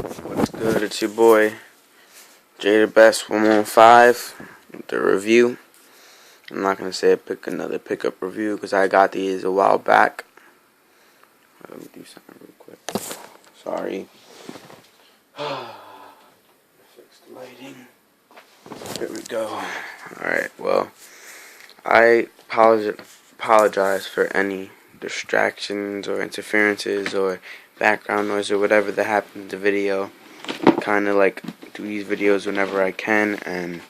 What's good? It's your boy Jay the Best 115 with the review. I'm not gonna say another pickup review because I got these a while back. Let me do something real quick. Sorry. Fix the lighting. Here we go. Alright, well, I apologize for any distractions or interferences or background noise or whatever that happened in the video. Kind of like do these videos whenever I can, and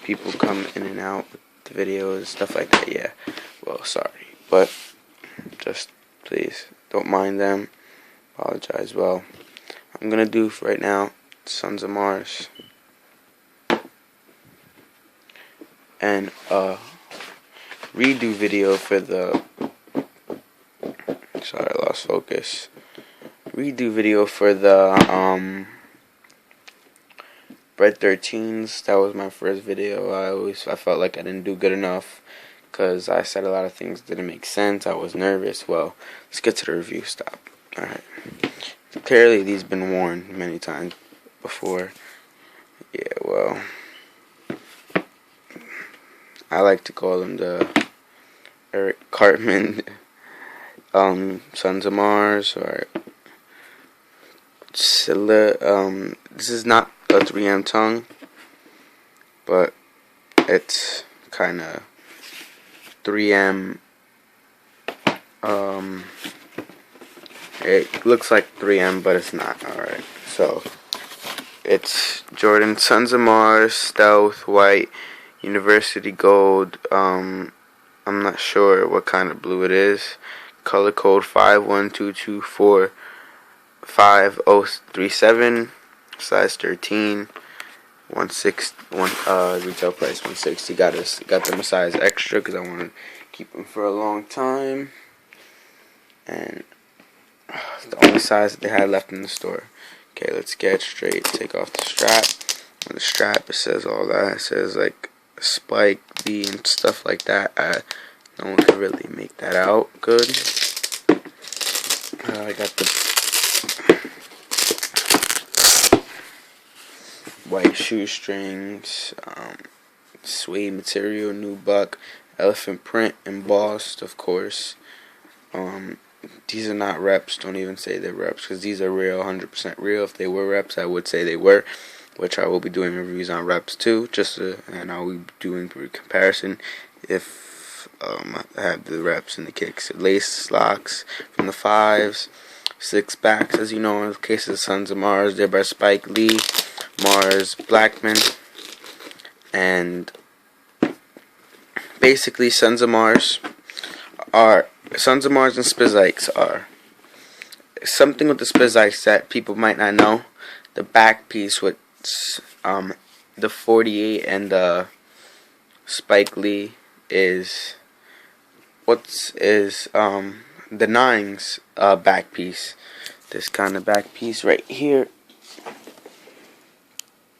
people come in and out with the videos, stuff like that. Yeah, well, sorry, but just please don't mind them. Apologize. Well, I'm gonna do for right now Sons of Mars and redo video for the sorry, I lost focus. Redo video for the Bread 13s. That was my first video. I felt like I didn't do good enough because I said a lot of things that didn't make sense. I was nervous. Well, let's get to the review. Stop. Alright. Clearly these been worn many times before. Yeah, well, I like to call them the Eric Cartman Sons of Mars, or this is not a 3M tongue, but it's kind of 3M. It looks like 3M, but it's not. Alright, so it's Jordan Sons of Mars Stealth White University Gold. I'm not sure what kind of blue it is. Color code 512245037, size 13, retail price 160. Got them a size extra because I want to keep them for a long time, and the only size that they had left in the store. Okay, let's get straight. Take off the strap. On the strap, it says all that. It says like Spike B and stuff like that. No one can really make that out good. I got the white shoestrings, suede material, nubuck, elephant print, embossed, of course. These are not reps. Don't even say they're reps, because these are real, 100% real. If they were reps, I would say they were, which I will be doing reviews on reps too, and I will be doing a comparison if I have the reps and the kicks. Lace locks from the 5s, 6 backs, as you know, in the case of the Sons of Mars, they're by Spike Lee, Mars, Blackmon, and basically Sons of Mars and Spizikes are something with the Spizikes that people might not know. The back piece with the 48 and the Spike Lee is the 9's back piece. This kind of back piece right here.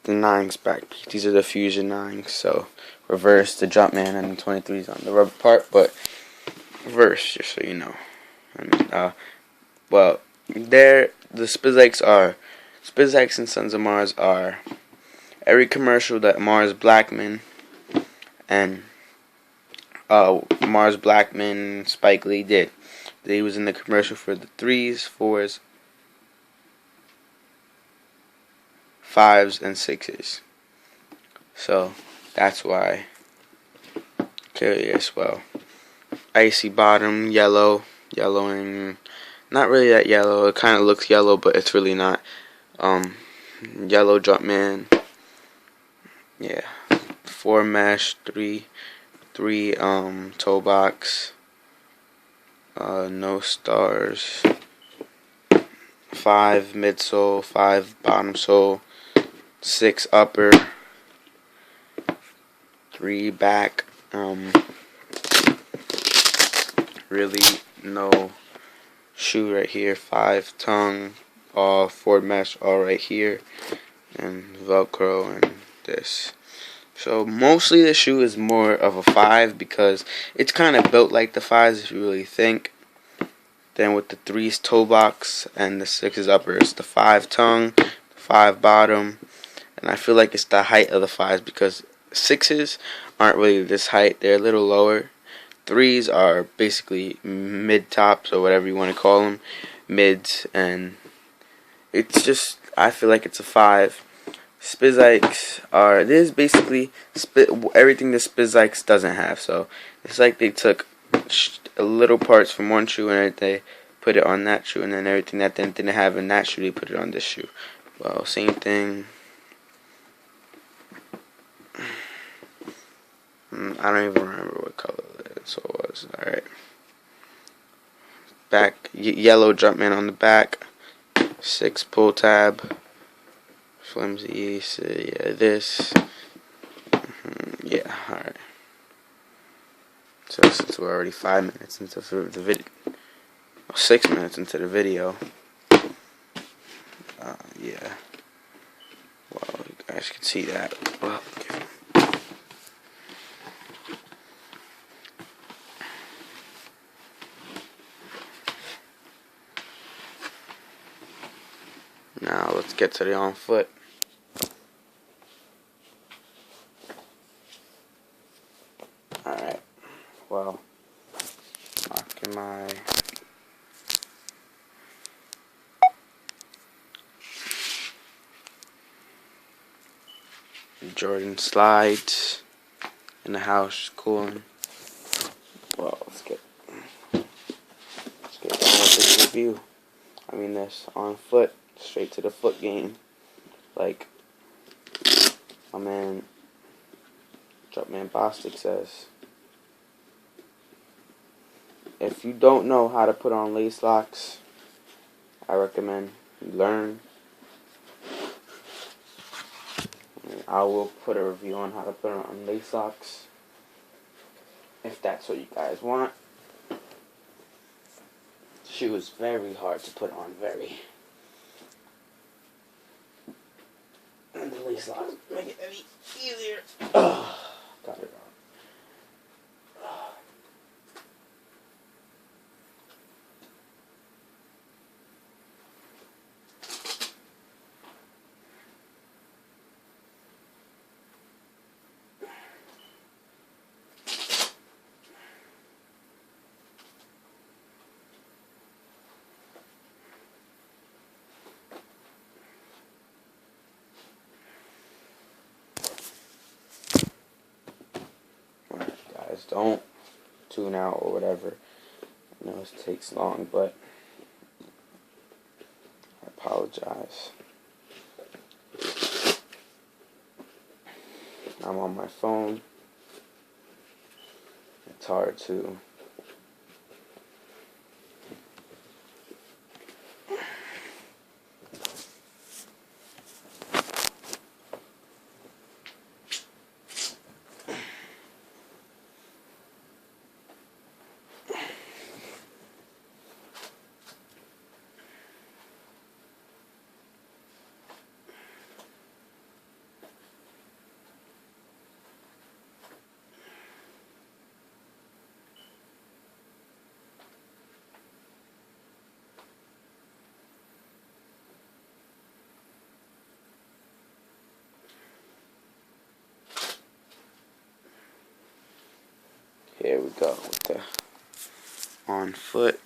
The 9's back piece. These are the Fusion 9's. So reverse the Jumpman and the 23's on the rubber part, but reverse, just so you know. Well, the Spizikes and Sons of Mars are every commercial that Mars Blackmon and Spike Lee did. He was in the commercial for the 3s, 4s, 5s, and 6s. So that's why. Curious. Well, icy bottom, yellowing. Not really that yellow. It kind of looks yellow, but it's really not. Yellow Jumpman. Yeah. 4 mesh, 3 toe box. No stars. 5 midsole, 5 bottom sole, 6 upper, 3 back. Really no shoe right here. 5 tongue, all 4 mesh, all right here, and Velcro and this. So mostly the shoe is more of a 5 because it's kind of built like the 5s if you really think. Then with the 3's toe box and the 6's upper, it's the 5 tongue, 5 bottom, and I feel like it's the height of the 5s because 6s aren't really this height, they're a little lower. 3s are basically mid tops or whatever you want to call them, mids, and it's just, I feel like it's a 5. Spizikes are, this is basically everything the Spizikes doesn't have. So it's like they took little parts from one shoe and they put it on that shoe, and then everything that they didn't have in that shoe they put it on this shoe. Well, same thing. I don't even remember what color it was. Alright. Back, yellow Jumpman on the back. 6 pull tab. Flimsy, so yeah, this. Yeah, alright. So since we're already 5 minutes into the video, 6 minutes into the video, yeah. Well, you guys can see that. Well, okay. Now let's get to the on foot. Alright, well, rocking my Jordan slides in the house, cooling. Well, let's get on with this review. I mean this on foot, straight to the foot game. Like my man Jumpman Bostic says, if you don't know how to put on lace locks, I recommend you learn. I will put a review on how to put on lace locks if that's what you guys want. Shoe is very hard to put on, very. And the lace locks make it any easier. Got it on. Guys, don't tune out or whatever. I know it takes long, but I apologize. I'm on my phone. It's hard to here we go with the on foot.